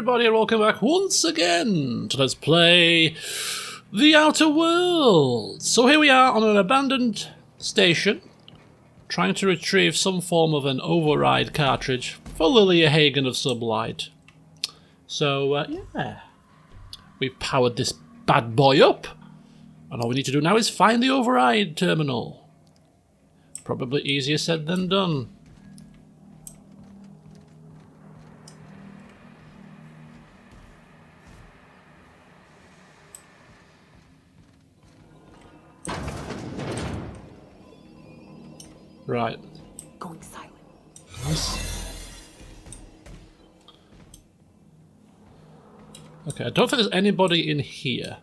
everybody, and welcome back once again to Let's Play The Outer Worlds. So here we are on an abandoned station, trying to retrieve some form of an override cartridge for Lilia Hagen of Sublight. So, yeah, we've powered this bad boy up, and all we need to do now is find the override terminal. Probably easier said than done. Right. Going silent. Nice. Okay, I don't think there's anybody in here.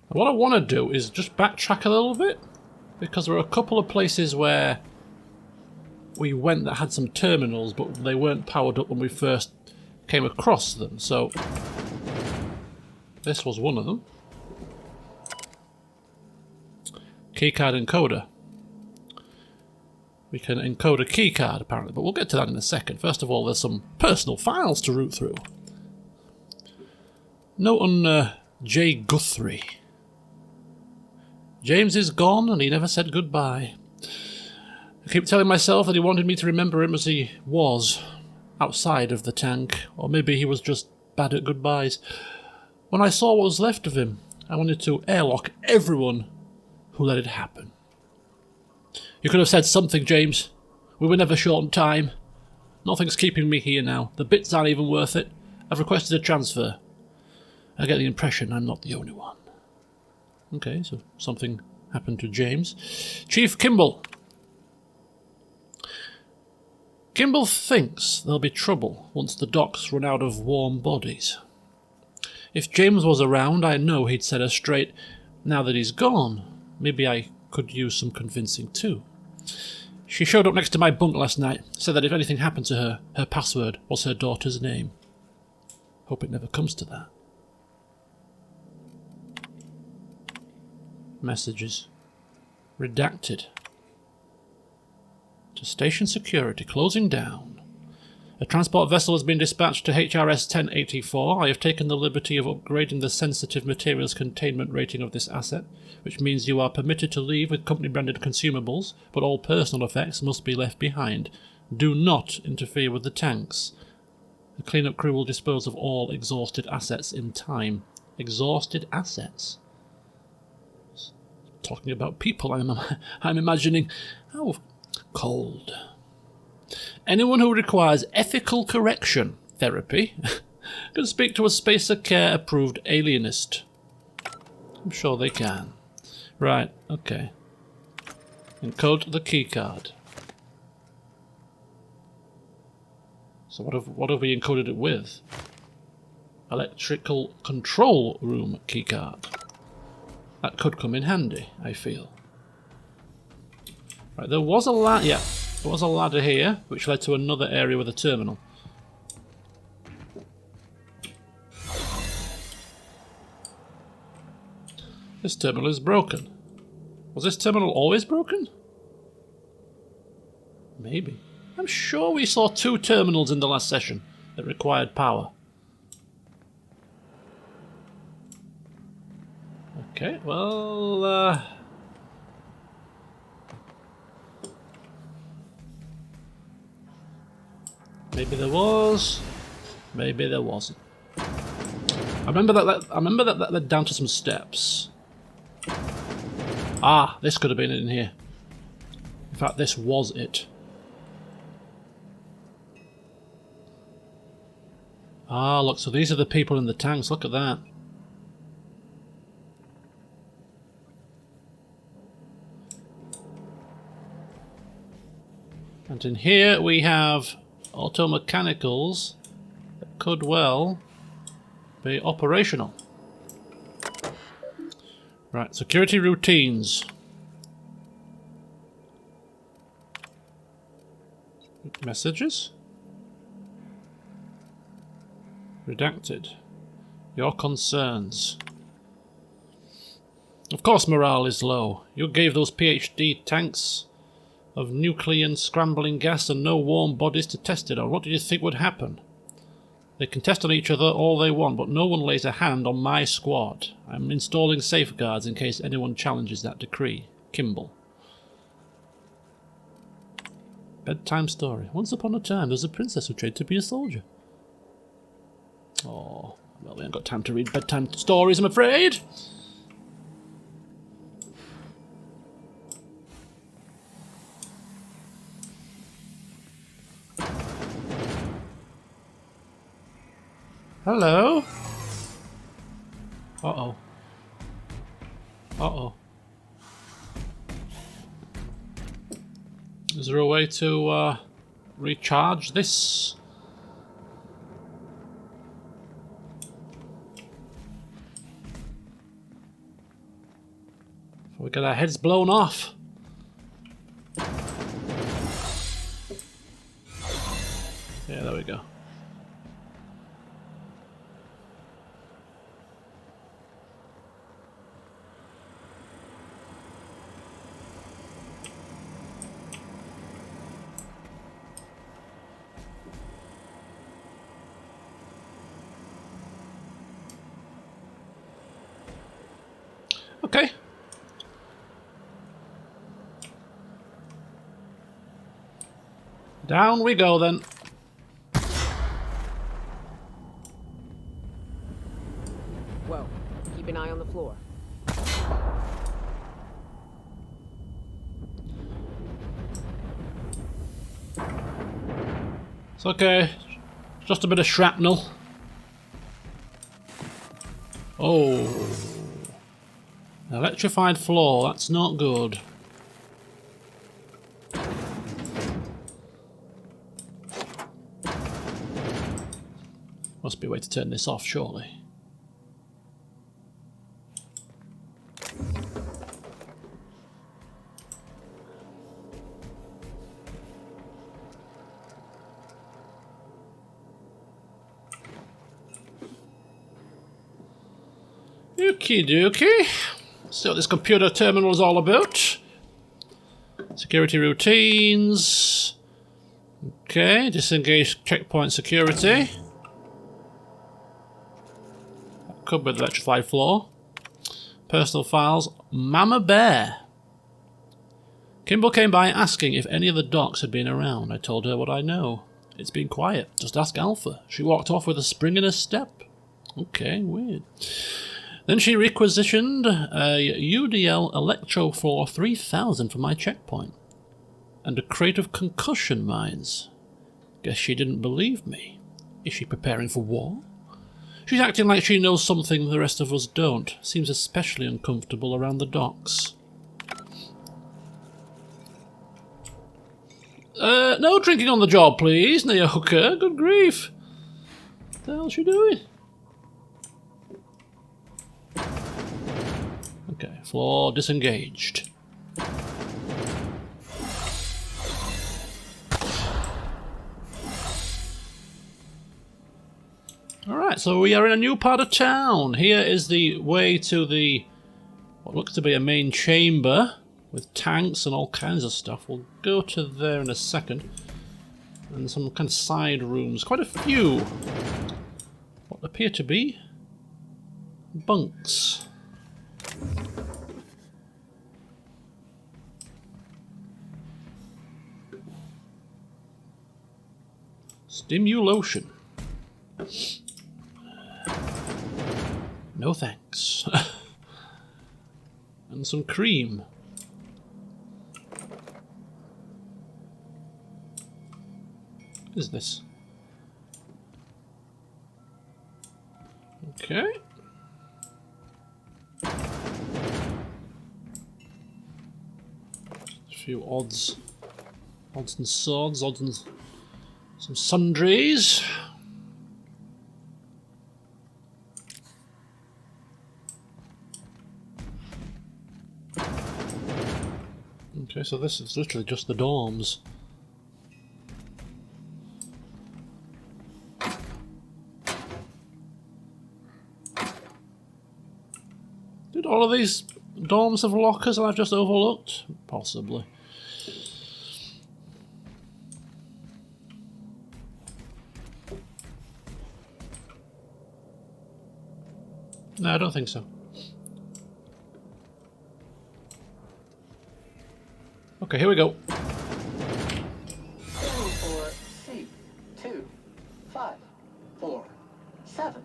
What I want to do is just backtrack a little bit, because there are a couple of places where we went that had some terminals, but they weren't powered up when we first came across them, so this was one of them. Keycard Encoder. We can encode a keycard apparently, but we'll get to that in a second. First of all, there's some personal files to root through. Note on J. Guthrie. James is gone and he never said goodbye. I keep telling myself that he wanted me to remember him as he was, outside of the tank, or maybe he was just bad at goodbyes. When I saw what was left of him, I wanted to airlock everyone who let it happen. You could have said something, James. We were never short on time. Nothing's keeping me here now. The bits aren't even worth it. I've requested a transfer. I get the impression I'm not the only one. Okay, so something happened to James. Chief Kimball. Kimball thinks there'll be trouble once the docks run out of warm bodies. If James was around, I know he'd set her straight. Now that he's gone, maybe I could use some convincing too. She showed up next to my bunk last night, said that if anything happened to her, her password was her daughter's name. Hope it never comes to that. Messages. Redacted. To station security, closing down. A transport vessel has been dispatched to HRS 1084. I have taken the liberty of upgrading the sensitive materials containment rating of this asset, which means you are permitted to leave with company-branded consumables, but all personal effects must be left behind. Do not interfere with the tanks. The cleanup crew will dispose of all exhausted assets in time. Exhausted assets? Talking about people, I'm imagining. How cold. Anyone who requires ethical correction therapy can speak to a Spacer Care approved alienist. I'm sure they can. Right, okay. Encode the keycard. So what have we encoded it with? Electrical control room keycard. That could come in handy, I feel. Right, there was a there was a ladder here, which led to another area with a terminal. This terminal is broken. Was this terminal always broken? Maybe. I'm sure we saw 2 terminals in the last session that required power. Okay, well, maybe there was, maybe there wasn't. I remember that led down to some steps. Ah, this could have been in here. In fact, this was it. Ah, look, so these are the people in the tanks. Look at that. And in here we have auto mechanicals that could well be operational. Right, security routines. Messages? Redacted. Your concerns. Of course morale is low. You gave those PhD tanks of nuclear scrambling gas and no warm bodies to test it on. What do you think would happen? They can test on each other all they want, but no one lays a hand on my squad. I'm installing safeguards in case anyone challenges that decree. Kimball. Bedtime story. Once upon a time, there was a princess who trained to be a soldier. Oh, well, we ain't got time to read bedtime stories, I'm afraid. Hello? Uh-oh. Uh-oh. Is there a way to recharge this? Before we get our heads blown off. Yeah, there we go. Okay. Down we go then. Whoa. Keep an eye on the floor. It's okay. Just a bit of shrapnel. Oh. Electrified floor, that's not good. Must be a way to turn this off, surely. Okie dokie. See what this computer terminal is all about. Security routines. Okay, disengage checkpoint security. Could be the electrified floor. Personal files. Mama Bear. Kimball came by asking if any of the docs had been around. I told her what I know. It's been quiet. Just ask Alpha. She walked off with a spring in her step. Okay, weird. Then she requisitioned a UDL Electro 3000 for my checkpoint. And a crate of concussion mines. Guess she didn't believe me. Is she preparing for war? She's acting like she knows something the rest of us don't. Seems especially uncomfortable around the docks. No drinking on the job, please, Neo Hooker. Good grief. What the hell's she doing? Okay, floor disengaged. Alright, so we are in a new part of town. Here is the way to the what looks to be a main chamber with tanks and all kinds of stuff. We'll go to there in a second. And some kind of side rooms. Quite a few. What appear to be bunks. Stimulation. No thanks. And some cream. What is this? Okay. A few odds and sods, odds and some sundries. Okay, so this is literally just the dorms. Did all of these dorms have lockers and I've just overlooked? Possibly. No, I don't think so. Okay, here we go. For C2547.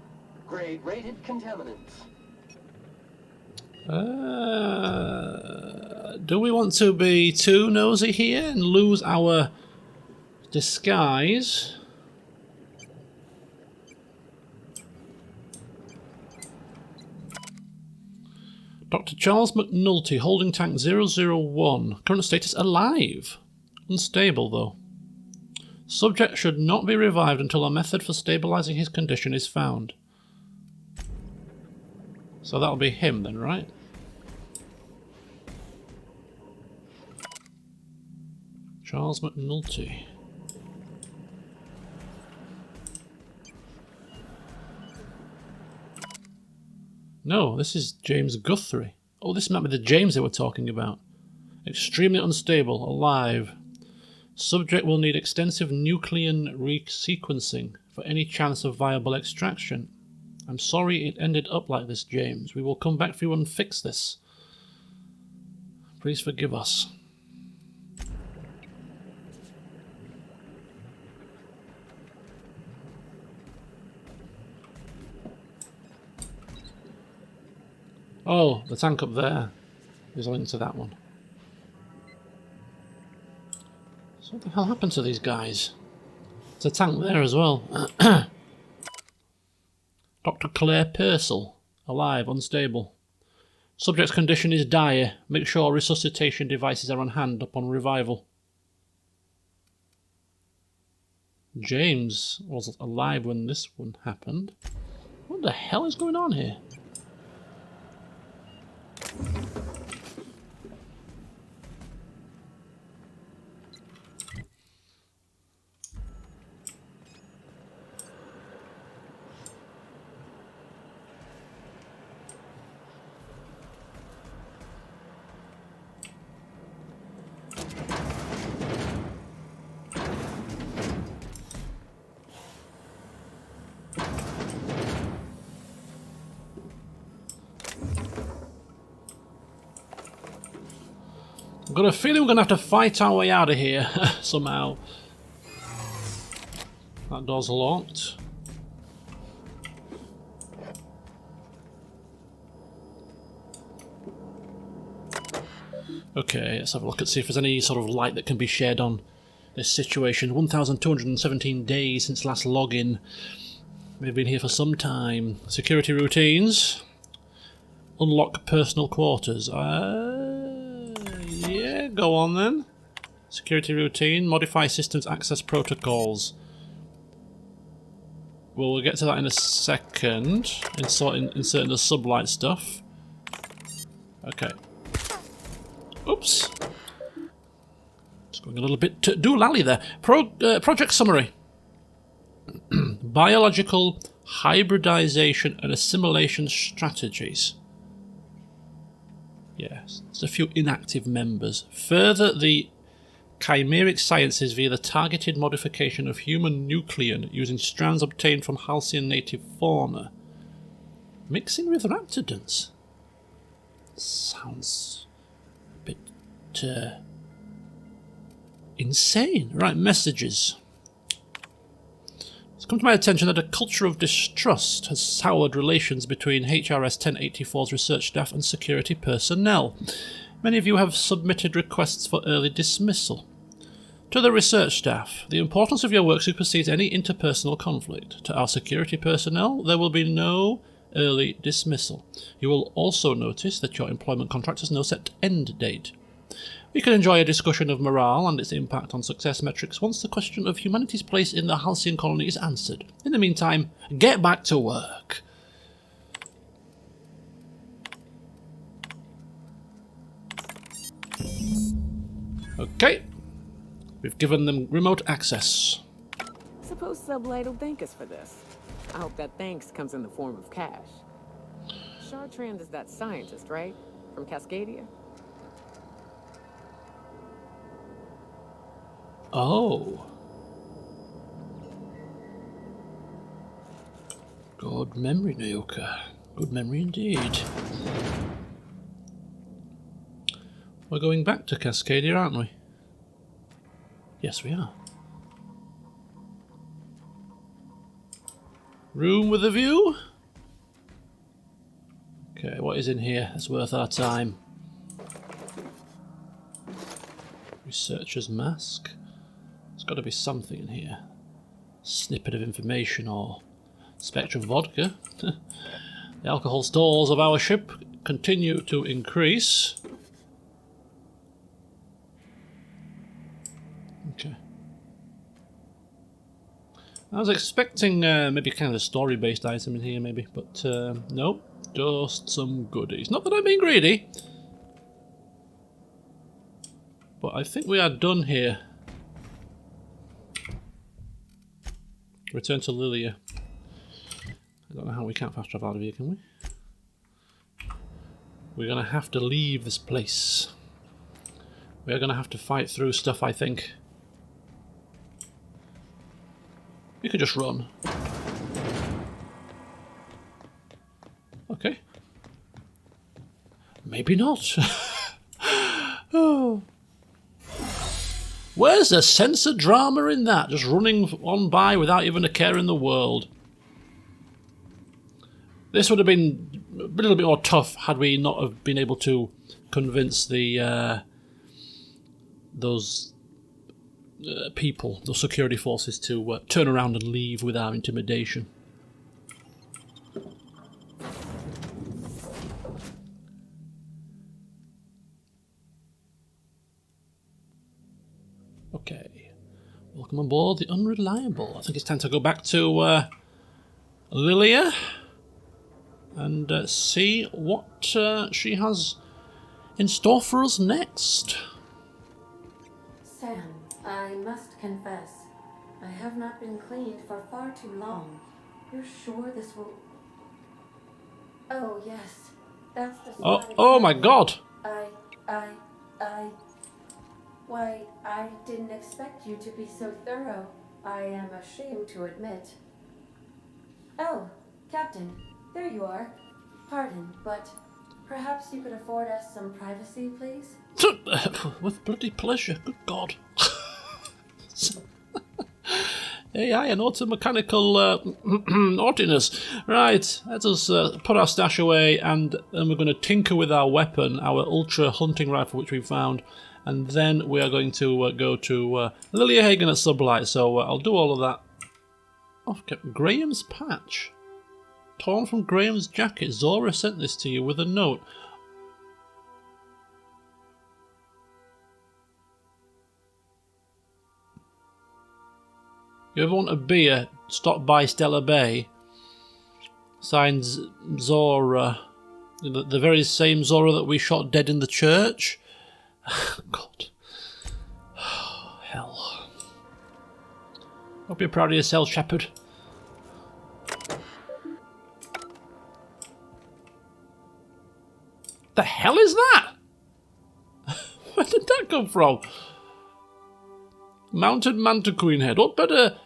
Grade rated contaminants. Do we want to be too nosy here and lose our disguise? Dr. Charles McNulty, holding tank 001. Current status alive. Unstable, though. Subject should not be revived until a method for stabilizing his condition is found. So that'll be him then, right? Charles McNulty. No, this is James Guthrie. Oh, this might be the James they were talking about. Extremely unstable, alive. Subject will need extensive nucleon resequencing for any chance of viable extraction. I'm sorry it ended up like this, James. We will come back for you and fix this. Please forgive us. Oh, the tank up there is linked to that one. So what the hell happened to these guys? There's a tank there as well. Dr. Claire Purcell, alive, unstable. Subject's condition is dire. Make sure resuscitation devices are on hand upon revival. James was alive when this one happened. What the hell is going on here? I've got a feeling we're going to have to fight our way out of here somehow. That door's locked. Okay, let's have a look and see if there's any sort of light that can be shared on this situation. 1,217 days since last login. We've been here for some time. Security routines. Unlock personal quarters. Yeah, go on then. Security routine. Modify systems access protocols. Well, we'll get to that in a second. Inserting the sublight stuff. Okay. Oops. Just going a little bit doolally there. Project summary. Biological hybridization and assimilation strategies. Yes, there's a few inactive members. Further the chimeric sciences via the targeted modification of human nucleon using strands obtained from Halcyon native fauna. Mixing with raptidants. Sounds a bit insane. Right, messages. It's come to my attention that a culture of distrust has soured relations between HRS 1084's research staff and security personnel. Many of you have submitted requests for early dismissal. To the research staff, the importance of your work supersedes any interpersonal conflict. To our security personnel, there will be no early dismissal. You will also notice that your employment contract has no set end date. We can enjoy a discussion of morale and its impact on success metrics once the question of humanity's place in the Halcyon colony is answered. In the meantime, get back to work. Okay. We've given them remote access. Suppose Sublight will thank us for this. I hope that thanks comes in the form of cash. Chartrand is that scientist, right? From Cascadia? Oh. Good memory, Naoka. Good memory indeed. We're going back to Cascadia, aren't we? Yes, we are. Room with a view? Okay, what is in here that's worth our time? Researcher's mask. There's got to be something in here. Snippet of information or Spectrum vodka. The alcohol stores of our ship continue to increase. Okay. I was expecting maybe kind of a story-based item in here, maybe, but nope, just some goodies. Not that I'm being greedy, but I think we are done here. Return to Lilia. I don't know how we can't fast travel out of here, can we? We're going to have to leave this place. We're going to have to fight through stuff, I think. You could just run. Okay. Maybe not. Oh. Where's the sense of drama in that? Just running on by without even a care in the world. This would have been a little bit more tough had we not have been able to convince the those people, those security forces, to turn around and leave with our intimidation. Okay, welcome aboard the Unreliable. I think it's time to go back to Lilia and see what she has in store for us next. Sam, I must confess, I have not been cleaned for far too long. You're sure this will... Oh, yes. That's the spot. Oh my god! Why, I didn't expect you to be so thorough. I am ashamed to admit. Oh, Captain, there you are. Pardon, but perhaps you could afford us some privacy, please? With bloody pleasure, good god. AI and automechanical naughtiness. Right, let us put our stash away, and then we're going to tinker with our weapon, our ultra hunting rifle, which we found, and then we are going to go to Lilia Hagen at Sublight, so I'll do all of that. Oh, Graham's patch. Torn from Graham's jacket. Zora sent this to you with a note. You ever want a beer? Stop by Stella Bay. Signed Zora. The very same Zora that we shot dead in the church. God. Hell. Hope you're proud of yourself, Shepherd. The hell is that? Where did that come from? Mounted Mantiqueen head. What better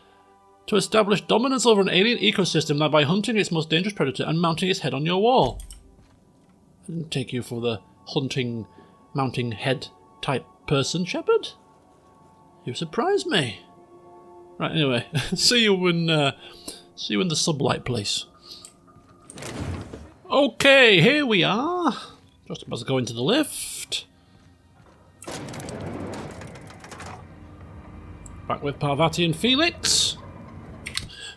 to establish dominance over an alien ecosystem than by hunting its most dangerous predator and mounting its head on your wall? I didn't take you for the hunting, mounting head type person, Shepherd. You surprised me. Right, anyway, see you in the Sublight place. Okay, here we are. Just about to go into the lift. Back with Parvati and Felix.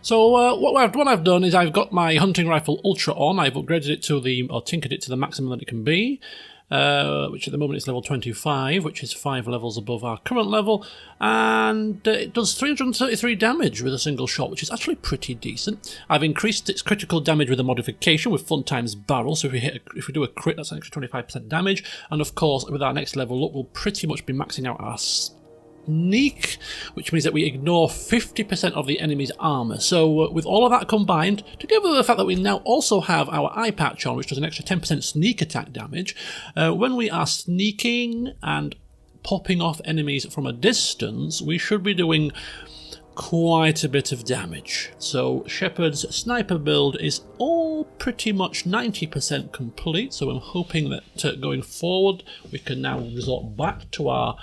So what I've done is I've got my hunting rifle Ultra on. I've upgraded it or tinkered it to the maximum that it can be, which at the moment is level 25, which is 5 levels above our current level, and it does 333 damage with a single shot, which is actually pretty decent. I've increased its critical damage with a modification with Fun Times Barrel, so if we do a crit, that's an extra 25% damage, and of course with our next level up, we'll pretty much be maxing out our sneak, which means that we ignore 50% of the enemy's armor. So with all of that combined, together with the fact that we now also have our eye patch on, which does an extra 10% sneak attack damage, when we are sneaking and popping off enemies from a distance, we should be doing quite a bit of damage. So Shepard's sniper build is all pretty much 90% complete, so I'm hoping that going forward we can now resort back to our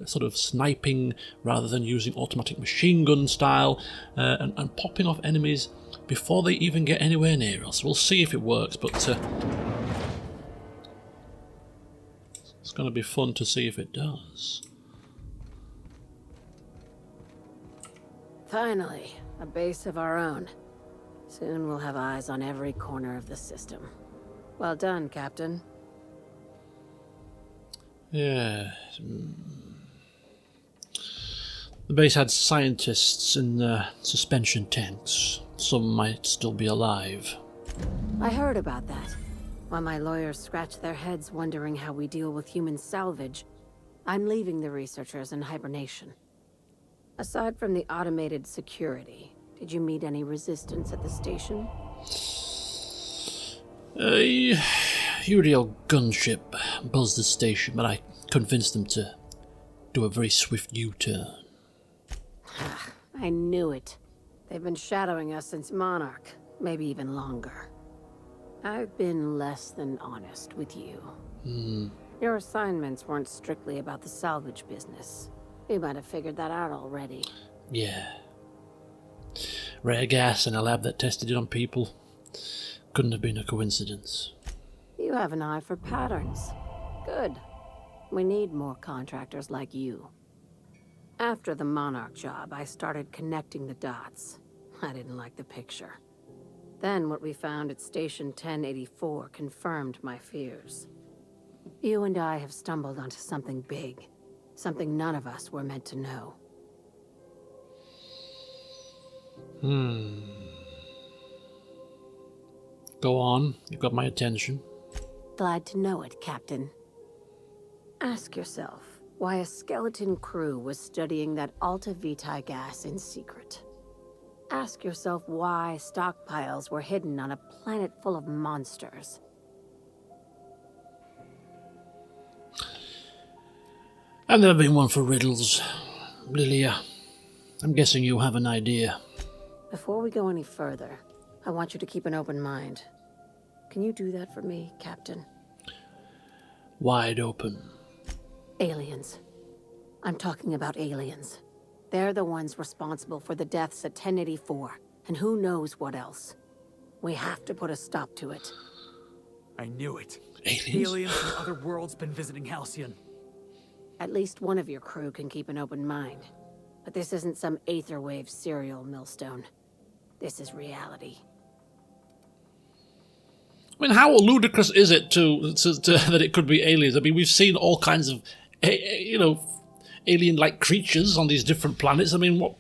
sort of sniping rather than using automatic machine gun style and popping off enemies before they even get anywhere near us. We'll see if it works, but it's going to be fun to see if it does. Finally, a base of our own. Soon we'll have eyes on every corner of the system. Well done, Captain. Yeah. The base had scientists in suspension tanks. Some might still be alive. I heard about that. While my lawyers scratch their heads wondering how we deal with human salvage, I'm leaving the researchers in hibernation. Aside from the automated security, did you meet any resistance at the station? Uriel gunship buzzed the station, but I convinced them to do a very swift U-turn. I knew it. They've been shadowing us since Monarch, maybe even longer. I've been less than honest with you. Your assignments weren't strictly about the salvage business. You might have figured that out already. Yeah. Rare gas in a lab that tested it on people. Couldn't have been a coincidence. You have an eye for patterns. Good. We need more contractors like you. After the Monarch job, I started connecting the dots. I didn't like the picture. Then what we found at Station 1084 confirmed my fears. You and I have stumbled onto something big. Something none of us were meant to know. Go on. You've got my attention. Glad to know it, Captain. Ask yourself why a skeleton crew was studying that Alta Vitae gas in secret. Ask yourself why stockpiles were hidden on a planet full of monsters. I've never been one for riddles, Lilia. I'm guessing you have an idea. Before we go any further, I want you to keep an open mind. Can you do that for me, Captain? Wide open. Aliens. I'm talking about aliens. They're the ones responsible for the deaths at 1084, and who knows what else. We have to put a stop to it. I knew it. Aliens? Aliens from other worlds been visiting Halcyon. At least one of your crew can keep an open mind. But this isn't some Aetherwave serial millstone. This is reality. I mean, how ludicrous is it that it could be aliens? I mean, we've seen all kinds of, alien-like creatures on these different planets. I mean,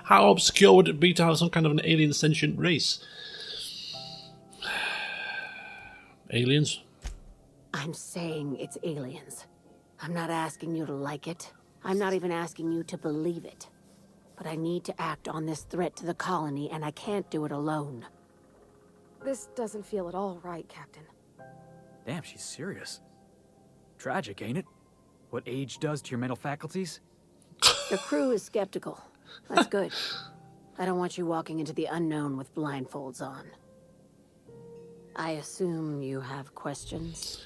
how obscure would it be to have some kind of an alien sentient race? Aliens? I'm saying it's aliens. I'm not asking you to like it. I'm not even asking you to believe it. But I need to act on this threat to the colony, and I can't do it alone. This doesn't feel at all right, Captain. Damn, she's serious. Tragic, ain't it? What age does to your mental faculties? The crew is skeptical. That's good. I don't want you walking into the unknown with blindfolds on. I assume you have questions?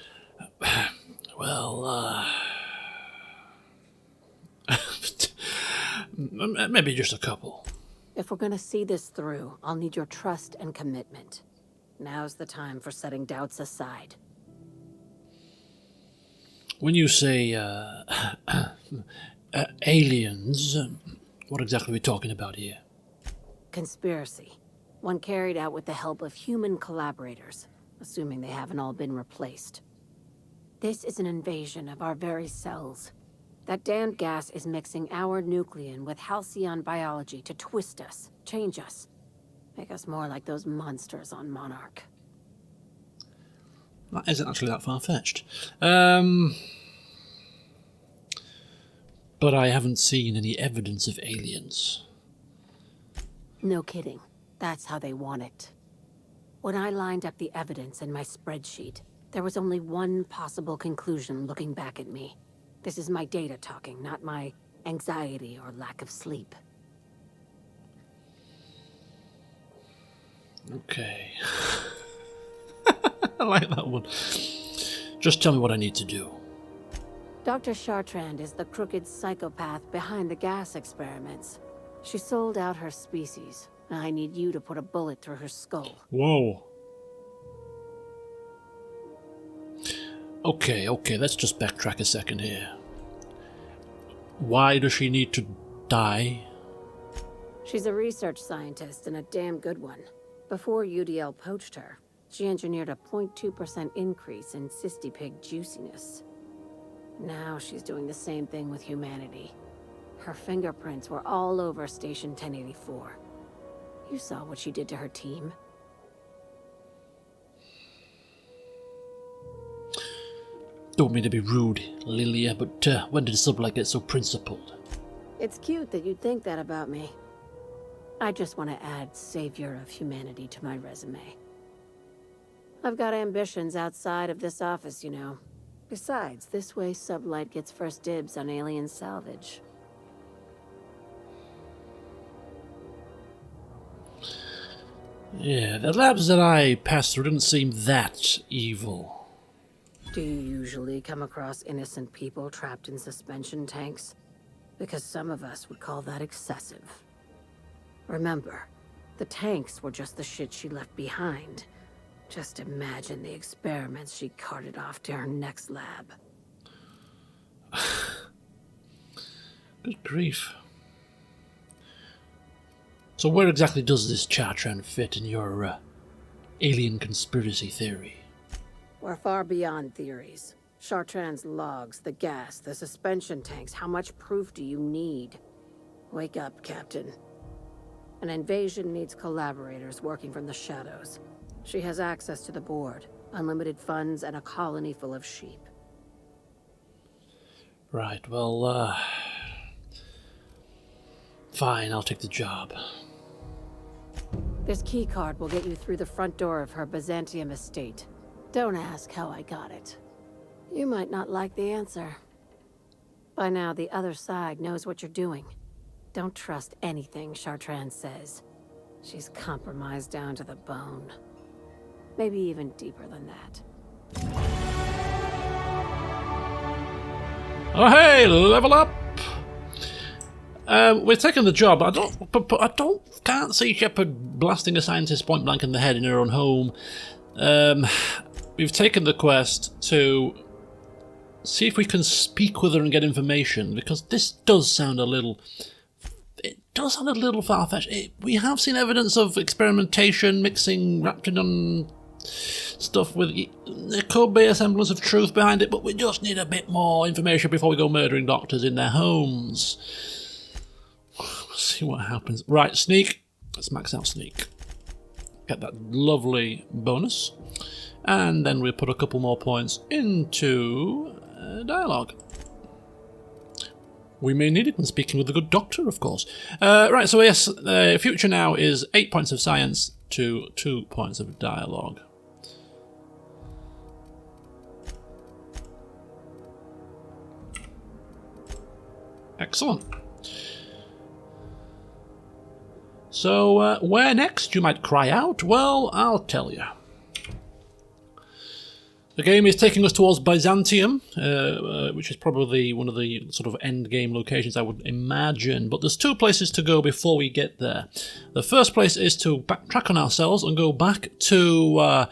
Well, maybe just a couple. If we're gonna see this through, I'll need your trust and commitment. Now's the time for setting doubts aside. When you say aliens, what exactly are we talking about here? Conspiracy. One carried out with the help of human collaborators, assuming they haven't all been replaced. This is an invasion of our very cells. That damned gas is mixing our nucleon with halcyon biology to twist us, change us, make us more like those monsters on Monarch. That isn't actually that far-fetched. But I haven't seen any evidence of aliens. No kidding. That's how they want it. When I lined up the evidence in my spreadsheet, there was only one possible conclusion looking back at me. This is my data talking, not my anxiety or lack of sleep. Okay. I like that one. Just tell me what I need to do. Dr. Chartrand is the crooked psychopath behind the gas experiments. She sold out her species. I need you to put a bullet through her skull. Whoa. Okay, let's just backtrack a second here. Why does she need to die? She's a research scientist and a damn good one. Before UDL poached her, she engineered a 0.2% increase in cystipig juiciness. Now she's doing the same thing with humanity. Her fingerprints were all over Station 1084. You saw what she did to her team. Don't mean to be rude, Lilia, but when did a sublet get so principled? It's cute that you'd think that about me. I just want to add savior of humanity to my resume. I've got ambitions outside of this office, you know. Besides, this way Sublight gets first dibs on alien salvage. Yeah, the labs that I passed through didn't seem that evil. Do you usually come across innocent people trapped in suspension tanks? Because some of us would call that excessive. Remember, the tanks were just the shit she left behind. Just imagine the experiments she carted off to her next lab. Good grief. So where exactly does this Chartrand fit in your alien conspiracy theory? We're far beyond theories. Chartrand's logs, the gas, the suspension tanks, how much proof do you need? Wake up, Captain. An invasion needs collaborators working from the shadows. She has access to the board, unlimited funds, and a colony full of sheep. Right, well, fine, I'll take the job. This keycard will get you through the front door of her Byzantium estate. Don't ask how I got it. You might not like the answer. By now, the other side knows what you're doing. Don't trust anything Chartrand says. She's compromised down to the bone. Maybe even deeper than that. Oh hey, level up! We're taking the job. Can't see Shepard blasting a scientist point blank in the head in her own home. We've taken the quest to see if we can speak with her and get information, because this does sound a little... It does sound a little far-fetched. We have seen evidence of experimentation, mixing Raptidon stuff with... There could be a semblance of truth behind it, but we just need a bit more information before we go murdering doctors in their homes. We'll see what happens. Right, sneak. Let's max out sneak. Get that lovely bonus. And then we'll put a couple more points into dialogue. We may need it when speaking with the good doctor, of course. Right, so yes, future now is 8 points of science to 2 points of dialogue. Excellent. So, where next, you might cry out? Well, I'll tell you. The game is taking us towards Byzantium, which is probably one of the sort of end game locations I would imagine. But there's 2 places to go before we get there. The first place is to backtrack on ourselves and go back to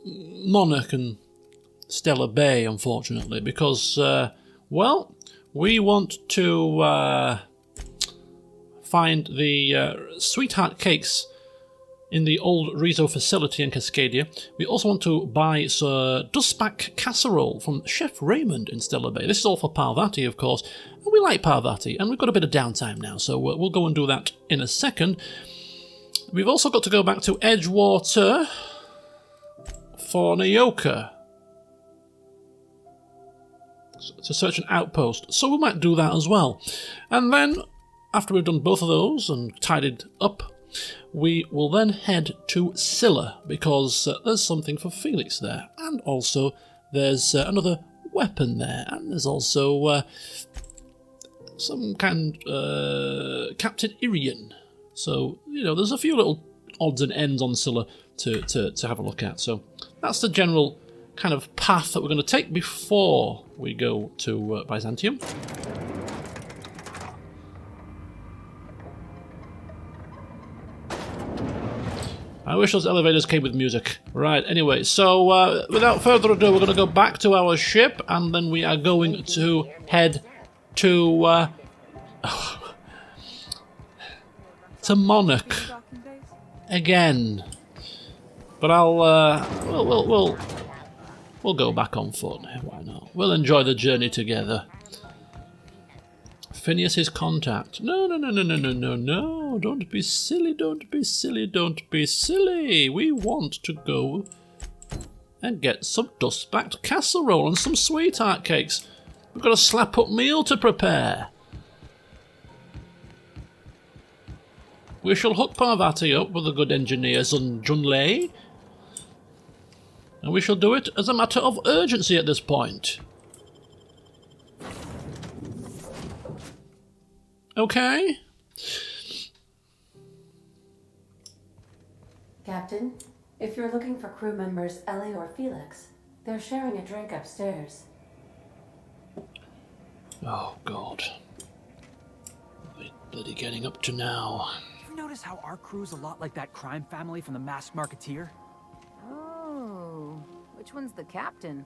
Monarch and Stellar Bay, unfortunately, because, well, we want to find the sweetheart cakes in the old Rizzo facility in Cascadia. We also want to buy Dustback casserole from Chef Raymond in Stellar Bay. This is all for Parvati, of course. And we like Parvati, and we've got a bit of downtime now, so we'll go and do that in a second. We've also got to go back to Edgewater for Nyoka to search an outpost, so we might do that as well. And then, after we've done both of those and tidied up, we will then head to Scylla, because there's something for Felix there, and also there's another weapon there, and there's also some kind Captain Irian. So, you know, there's a few little odds and ends on Scylla to have a look at. So that's the general kind of path that we're going to take before we go to Byzantium. I wish those elevators came with music. Right, anyway, so without further ado, we're going to go back to our ship, and then we are going to head to to Monarch again. But we'll go back on foot. Why not? We'll enjoy the journey together. Phineas's contact. No. Don't be silly, don't be silly, don't be silly. We want to go and get some dust-backed casserole and some sweetheart cakes. We've got a slap-up meal to prepare. We shall hook Parvati up with the good engineer Junlei, and we shall do it as a matter of urgency at this point. Okay? Captain, if you're looking for crew members Ellie or Felix, they're sharing a drink upstairs. Oh, God. What are they bloody getting up to now? You notice how our crew's a lot like that crime family from The Masked Marketeer? Oh, which one's the captain?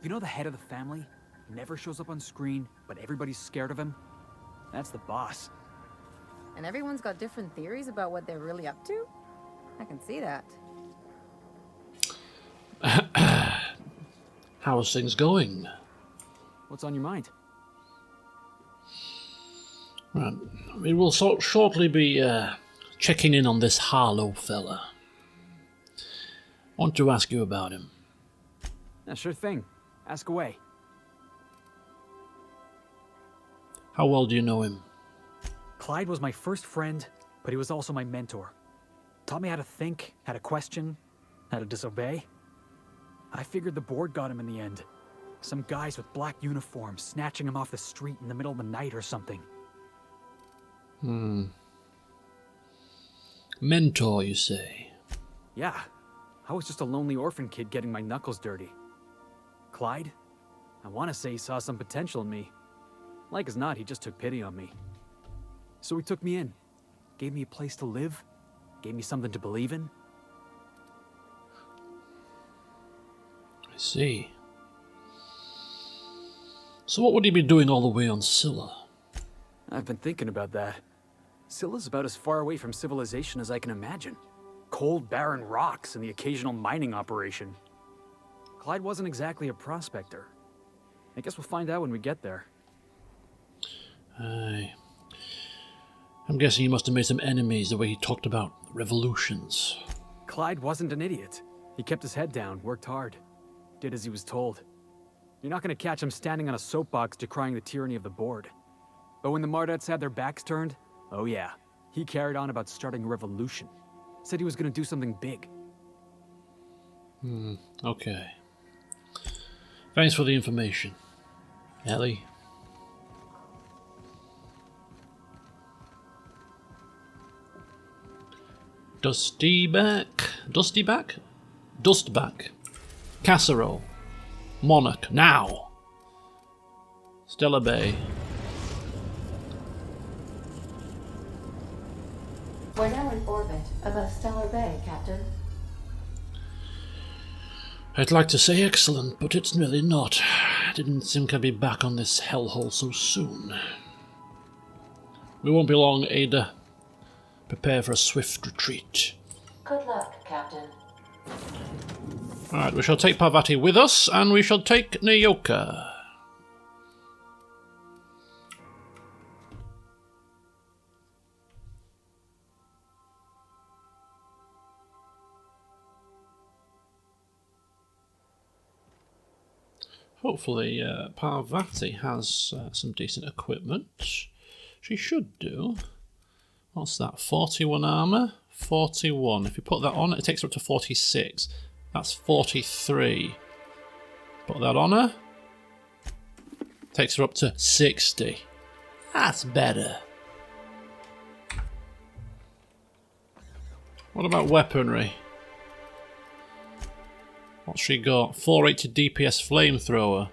You know the head of the family? Never shows up on screen, but everybody's scared of him? That's the boss. And everyone's got different theories about what they're really up to? I can see that. How's things going? What's on your mind? Right. We will shortly be checking in on this Harlow fella. I want to ask you about him. Yeah, sure thing. Ask away. How well do you know him? Clyde was my first friend, but he was also my mentor. Taught me how to think, how to question, how to disobey. I figured the board got him in the end. Some guys with black uniforms snatching him off the street in the middle of the night or something. Mentor, you say? Yeah, I was just a lonely orphan kid getting my knuckles dirty. Clyde? I want to say he saw some potential in me. Like as not, he just took pity on me. So he took me in, gave me a place to live, gave me something to believe in. I see. So what would he be doing all the way on Scylla? I've been thinking about that. Scylla's about as far away from civilization as I can imagine. Cold, barren rocks and the occasional mining operation. Clyde wasn't exactly a prospector. I guess we'll find out when we get there. Aye. I'm guessing he must have made some enemies the way he talked about revolutions. Clyde wasn't an idiot. He kept his head down, worked hard, did as he was told. You're not going to catch him standing on a soapbox decrying the tyranny of the board. But when the Mardets had their backs turned, oh yeah, he carried on about starting a revolution. Said he was going to do something big. Okay. Thanks for the information, Ellie. Dustback? Casserole. Monarch, now! Stellar Bay. We're now in orbit above Stellar Bay, Captain. I'd like to say excellent, but it's really not. I didn't think I'd be back on this hellhole so soon. We won't be long, Ada. Prepare for a swift retreat. Good luck, Captain. Alright, we shall take Parvati with us, and we shall take Nyoka. Hopefully Parvati has some decent equipment. She should do. What's that? 41 armor? 41. If you put that on, it takes her up to 46. That's 43. Put that on her. Takes her up to 60. That's better. What about weaponry? What's she got? 480 DPS Flamethrower.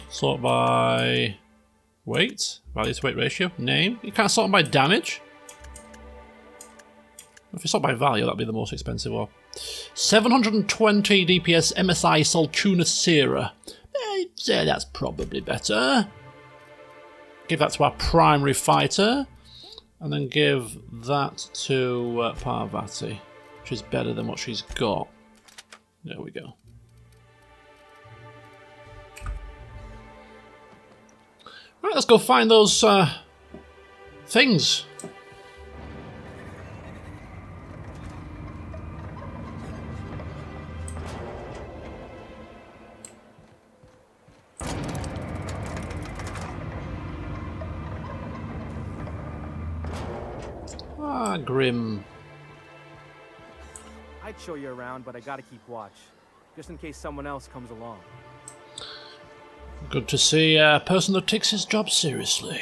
Sort by weight? Value to weight ratio? Name? You can't sort by damage? If you sort by value, that'd be the most expensive one. 720 DPS MSI Soltuna Sierra. I'd say that's probably better. Give that to our primary fighter. And then give that to Parvati, which is better than what she's got. There we go. Right, let's go find those things. Ah, grim. I'd show you around, but I gotta keep watch, just in case someone else comes along. Good to see a person that takes his job seriously.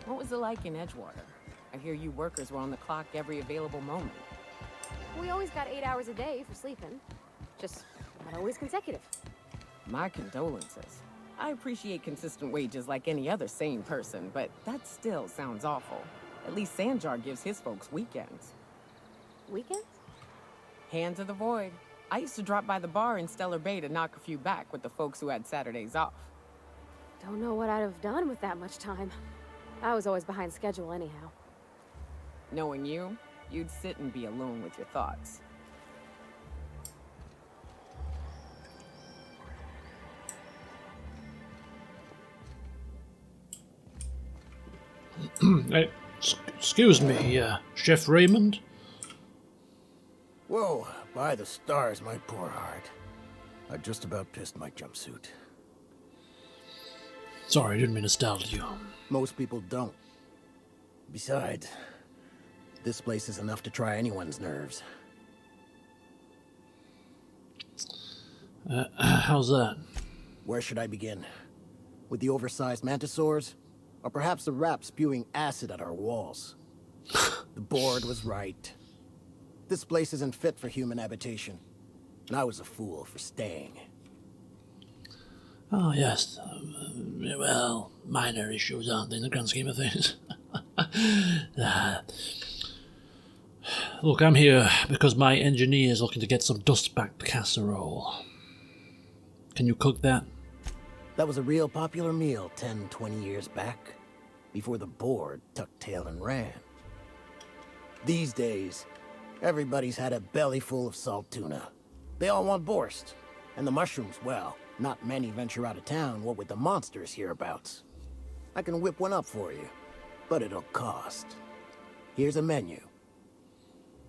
What was it like in Edgewater? I hear you workers were on the clock every available moment. We always got 8 hours a day for sleeping. Just not always consecutive. My condolences. I appreciate consistent wages like any other sane person, but that still sounds awful. At least Sanjar gives his folks weekends. Weekends? Hands of the Void. I used to drop by the bar in Stellar Bay to knock a few back with the folks who had Saturdays off. Don't know what I'd have done with that much time. I was always behind schedule anyhow. Knowing you, you'd sit and be alone with your thoughts. Hey, excuse me, Chef Raymond? Whoa, by the stars, my poor heart. I just about pissed my jumpsuit. Sorry, I didn't mean to startle you. Most people don't. Besides, this place is enough to try anyone's nerves. How's that? Where should I begin? With the oversized mantisaurs? Or perhaps the rats spewing acid at our walls? The board was right. This place isn't fit for human habitation. And I was a fool for staying. Oh, yes. Well, minor issues, aren't they, in the grand scheme of things? Look, I'm here because my engineer's looking to get some dust-backed casserole. Can you cook that? That was a real popular meal 10, 20 years back, before the board tucked tail and ran. These days, everybody's had a belly full of salt tuna. They all want borscht, and the mushrooms, well, not many venture out of town, what with the monsters hereabouts. I can whip one up for you, but it'll cost. Here's a menu.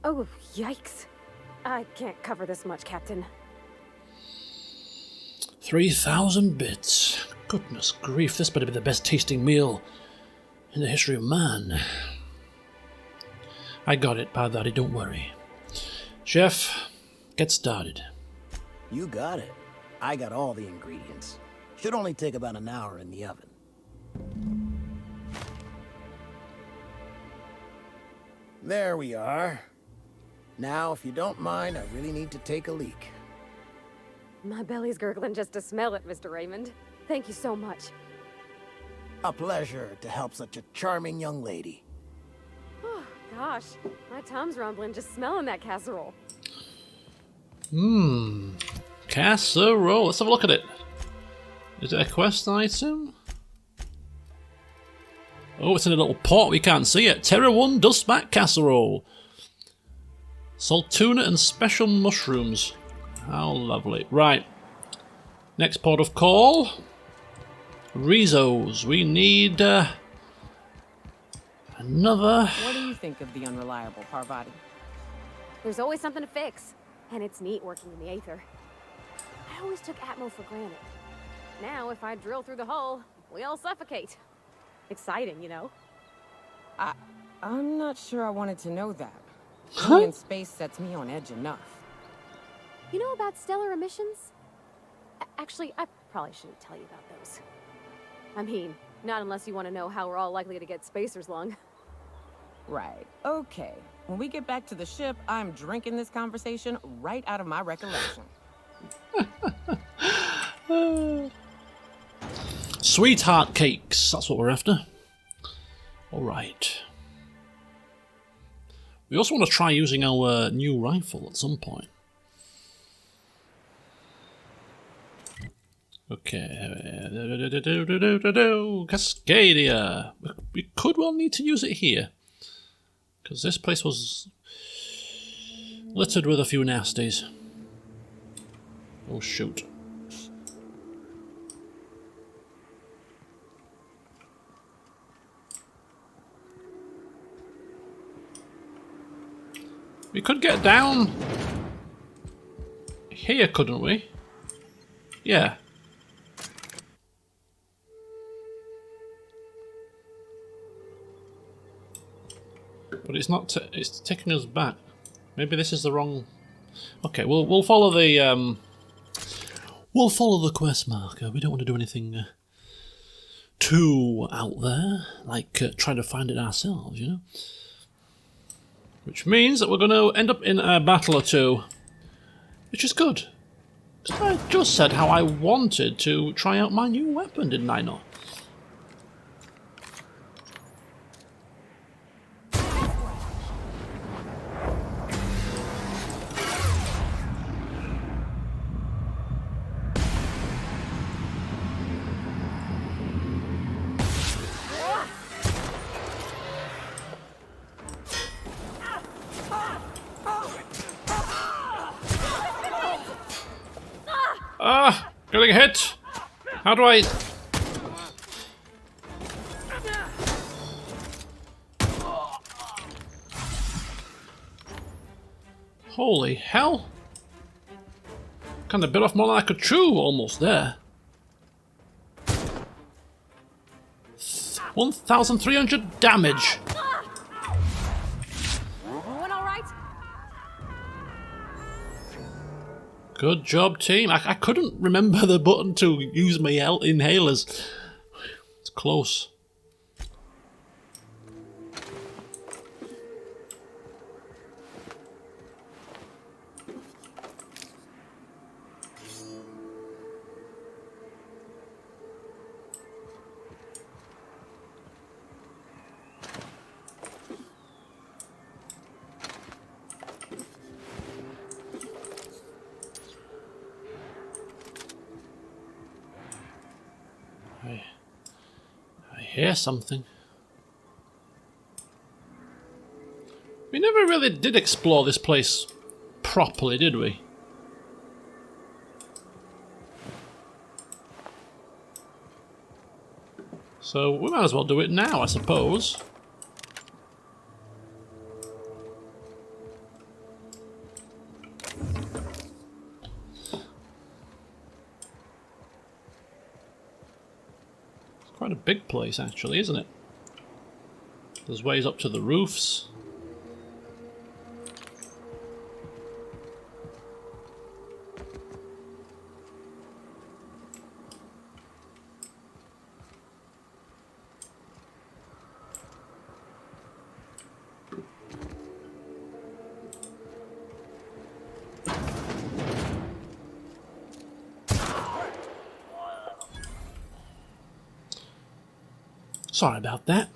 Oh, yikes. I can't cover this much, Captain. 3,000 bits. Goodness grief, this better be the best tasting meal in the history of man. I got it, Parvati, don't worry. Chef, get started. You got it. I got all the ingredients. Should only take about an hour in the oven. There we are. Now, if you don't mind, I really need to take a leak. My belly's gurgling just to smell it, Mr. Raymond. Thank you so much. A pleasure to help such a charming young lady. Oh, gosh. My tum's rumbling just smelling that casserole. Casserole. Let's have a look at it. Is it a quest item? Oh, it's in a little pot. We can't see it. Terra 1 Dustback Casserole. Salt tuna and special mushrooms. How lovely. Right. Next port of call. Rizos. We need another. What do you think of the unreliable Parvati? There's always something to fix. And it's neat working in the Aether. I always took Atmo for granted. Now, if I drill through the hull, we all suffocate. Exciting, you know? I'm not sure I wanted to know that. Huh? Being in space sets me on edge enough. You know about stellar emissions? Actually, I probably shouldn't tell you about those. I mean, not unless you want to know how we're all likely to get spacers long. Right. Okay. When we get back to the ship, I'm drinking this conversation right out of my recollection. Sweetheart cakes, that's what we're after. Alright. We also want to try using our new rifle at some point. Okay. Cascadia. We could well need to use it here. Because this place was littered with a few nasties. Oh shoot. We could get down here, couldn't we? Yeah. But it's not. It's taking us back. Maybe this is the wrong. Okay, we'll follow the quest marker. We don't want to do anything too out there, like trying to find it ourselves, you know. Which means that we're going to end up in a battle or two, which is good. I just said how I wanted to try out my new weapon, didn't I not? Ah! Getting hit! How do I... Holy hell! Kinda bit off more than I could chew, almost there. 1,300 damage! Good job, team. I couldn't remember the button to use my inhalers. It's close. I hear something. We never really did explore this place properly, did we? So we might as well do it now, I suppose. Quite a big place, actually, isn't it? There's ways up to the roofs. Sorry about that.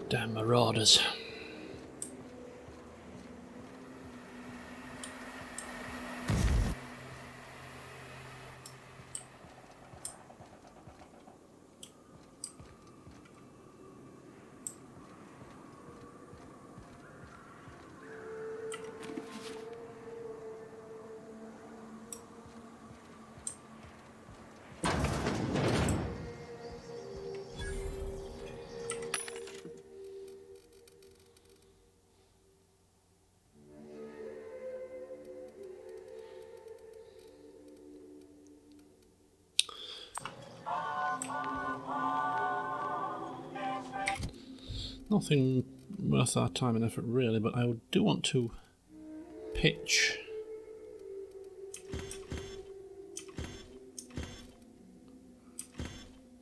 Damn marauders. Nothing worth our time and effort really, but I do want to pitch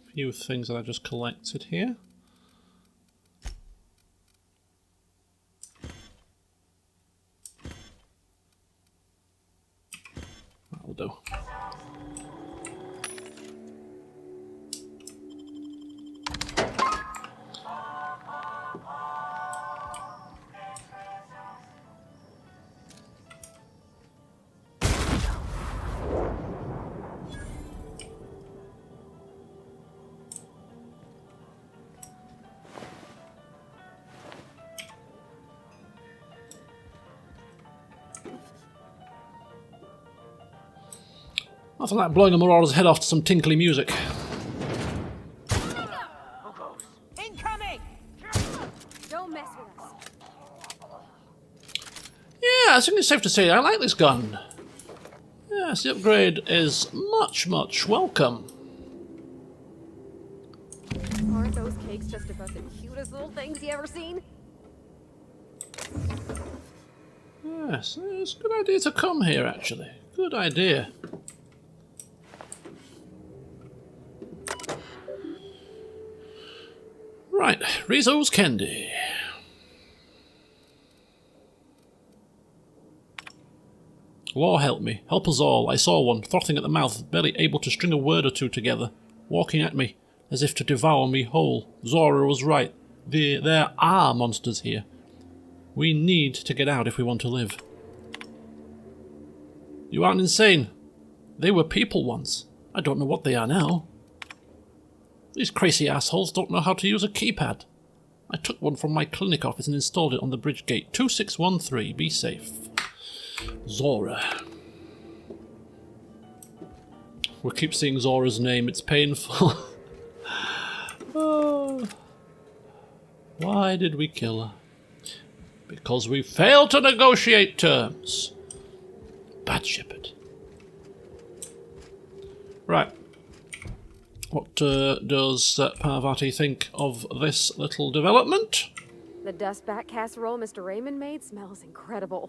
a few things that I just collected here. That'll do. Nothing like blowing a marauder's head off to some tinkly music. Incoming! Don't mess with us. Yeah, I think it's safe to say I like this gun. Yes, the upgrade is much, much welcome. Aren't those cakes just about the cutest little things you ever seen? Yes, it's a good idea to come here, actually. Good idea. Right, Rizzo's candy. Law help me, help us all. I saw one, frothing at the mouth, barely able to string a word or two together, walking at me, as if to devour me whole. Zora was right. There are monsters here. We need to get out if we want to live. You aren't insane. They were people once. I don't know what they are now. These crazy assholes don't know how to use a keypad. I took one from my clinic office and installed it on the bridge gate. 2613, be safe. Zora. We keep seeing Zora's name, it's painful. Oh. Why did we kill her? Because we failed to negotiate terms. Bad shepherd. Right. What does Parvati think of this little development? The dustbat casserole Mr. Raymond made smells incredible.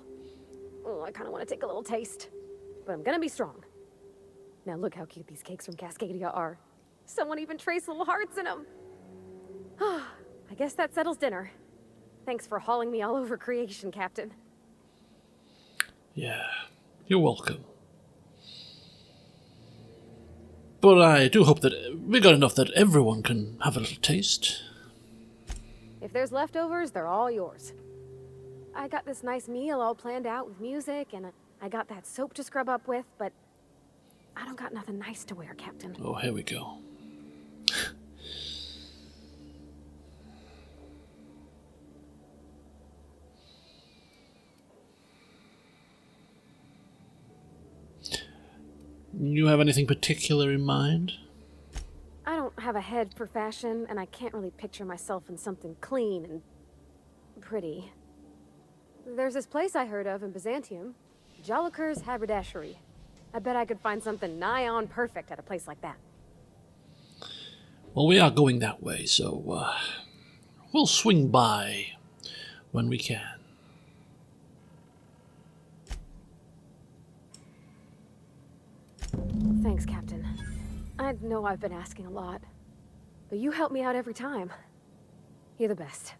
Oh, I kind of want to take a little taste. But I'm gonna be strong. Now look how cute these cakes from Cascadia are. Someone even traced little hearts in them. I guess that settles dinner. Thanks for hauling me all over creation, Captain. Yeah, you're welcome. But I do hope that we got enough that everyone can have a little taste. If there's leftovers, they're all yours. I got this nice meal all planned out with music, and I got that soap to scrub up with, but I don't got nothing nice to wear, Captain. Oh, here we go. You have anything particular in mind? I don't have a head for fashion, and I can't really picture myself in something clean and pretty. There's this place I heard of in Byzantium, Jolicoeur's Haberdashery. I bet I could find something nigh on perfect at a place like that. Well, we are going that way, so we'll swing by when we can. Thanks, Captain. I know I've been asking a lot, but you help me out every time. You're the best.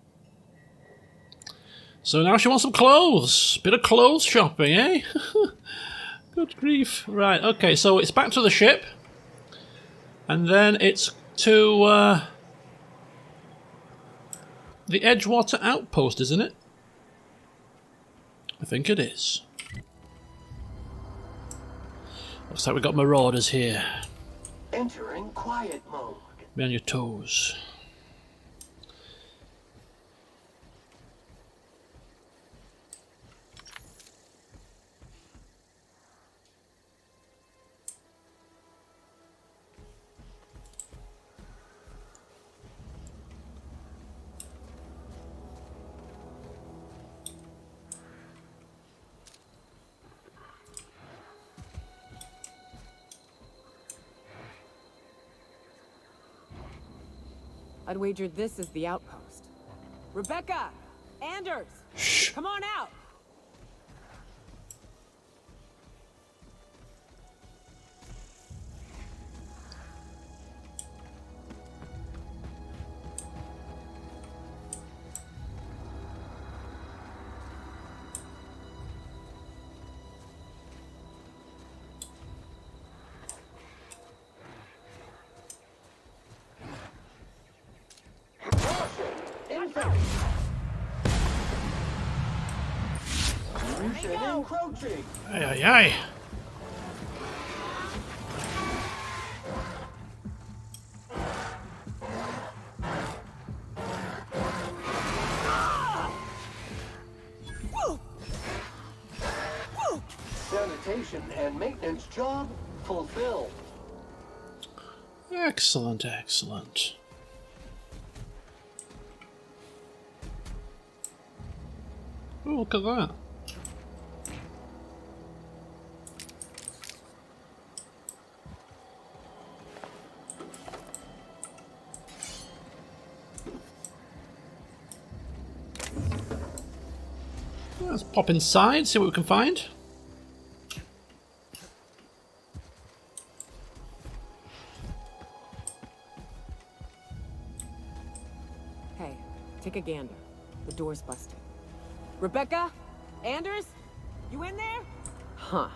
So now she wants some clothes. Bit of clothes shopping, eh? Good grief. Right, okay, so it's back to the ship. And then it's to the Edgewater Outpost, isn't it? I think it is. Looks like we've got marauders here. Entering quiet mode. Be on your toes. I'd wager this is the outpost. Rebecca! Anders! Shh. Come on out! Intrusion encroaching. Ay, ay, ay. Sanitation and maintenance job fulfilled. Excellent, excellent. Oh, look at that. Let's pop inside, see what we can find. Hey, take a gander. The door's busted. Rebecca? Anders? You in there? Huh.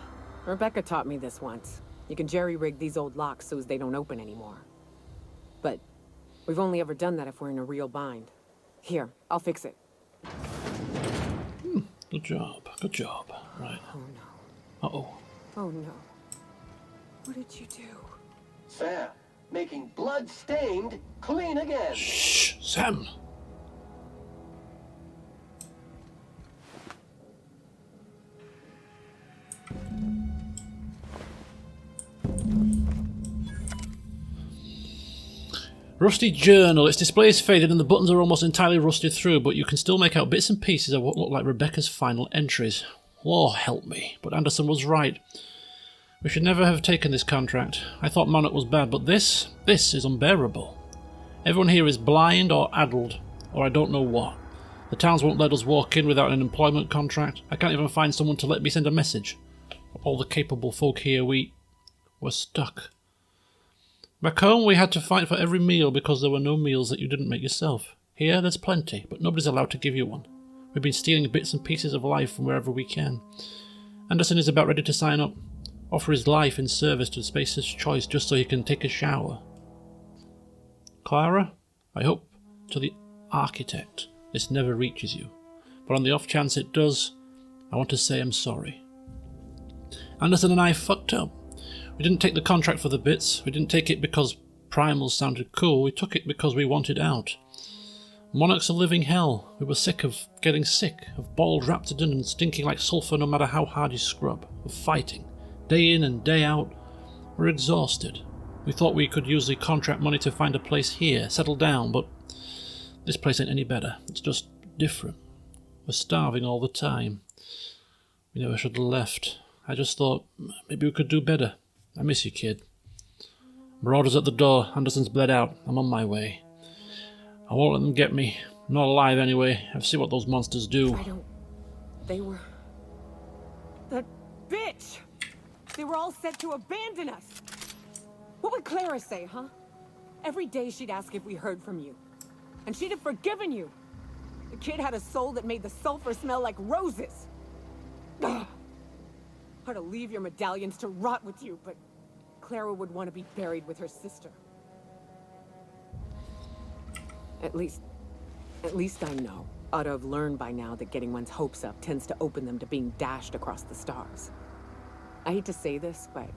Rebecca taught me this once. You can jerry-rig these old locks so as they don't open anymore. But we've only ever done that if we're in a real bind. Here, I'll fix it. Good job, good job. Right. Oh no. Uh-oh. Oh no. What did you do? Sam, making blood stained clean again. Shh, Sam. Rusty journal. Its display is faded and the buttons are almost entirely rusted through, but you can still make out bits and pieces of what look like Rebecca's final entries. Lord help me, but Anderson was right. We should never have taken this contract. I thought Monarch was bad, but this is unbearable. Everyone here is blind or addled, or I don't know what. The towns won't let us walk in without an employment contract. I can't even find someone to let me send a message. All the capable folk here, we're stuck. Back home, we had to fight for every meal because there were no meals that you didn't make yourself. Here, there's plenty, but nobody's allowed to give you one. We've been stealing bits and pieces of life from wherever we can. Anderson is about ready to sign up, offer his life in service to Spacer's Choice just so he can take a shower. Clara, I hope to the architect this never reaches you, but on the off chance it does, I want to say I'm sorry. Anderson and I fucked up. We didn't take the contract for the bits. We didn't take it because primals sounded cool. We took it because we wanted out. Monarch's a living hell. We were sick of getting sick, of boiled raptidon and stinking like sulphur no matter how hard you scrub, of fighting, day in and day out. We're exhausted. We thought we could use the contract money to find a place here, settle down, but this place ain't any better. It's just different. We're starving all the time. We never should have left. I just thought maybe we could do better. I miss you, kid. Marauders at the door. Anderson's bled out. I'm on my way. I won't let them get me. I'm not alive anyway. I've seen what those monsters do. They were... That bitch! They were all set to abandon us! What would Clara say, huh? Every day she'd ask if we heard from you. And she'd have forgiven you. The kid had a soul that made the sulfur smell like roses. Ugh. Or to leave your medallions to rot with you, but Clara would want to be buried with her sister. At least I know. Ought to have learned by now that getting one's hopes up tends to open them to being dashed across the stars. I hate to say this, but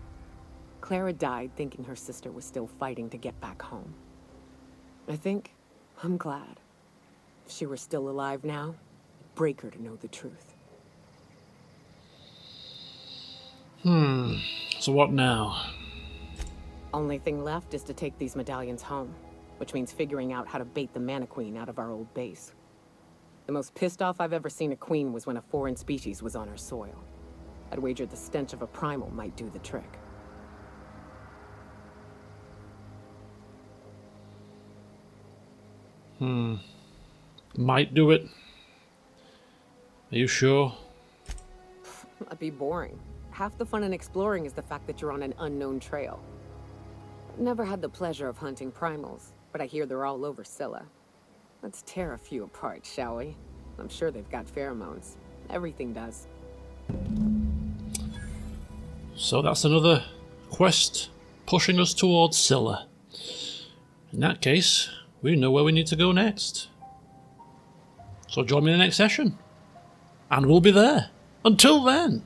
Clara died thinking her sister was still fighting to get back home. I think I'm glad. If she were still alive now, it'd break her to know the truth. So what now? Only thing left is to take these medallions home, which means figuring out how to bait the Mana Queen out of our old base. The most pissed off I've ever seen a queen was when a foreign species was on her soil. I'd wager the stench of a primal might do the trick. Might do it. Are you sure? That'd be boring. Half the fun in exploring is the fact that you're on an unknown trail. Never had the pleasure of hunting primals, but I hear they're all over Scylla. Let's tear a few apart, shall we? I'm sure they've got pheromones. Everything does. So that's another quest pushing us towards Scylla. In that case, we know where we need to go next. So join me in the next session. And we'll be there. Until then,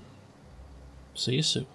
see you soon.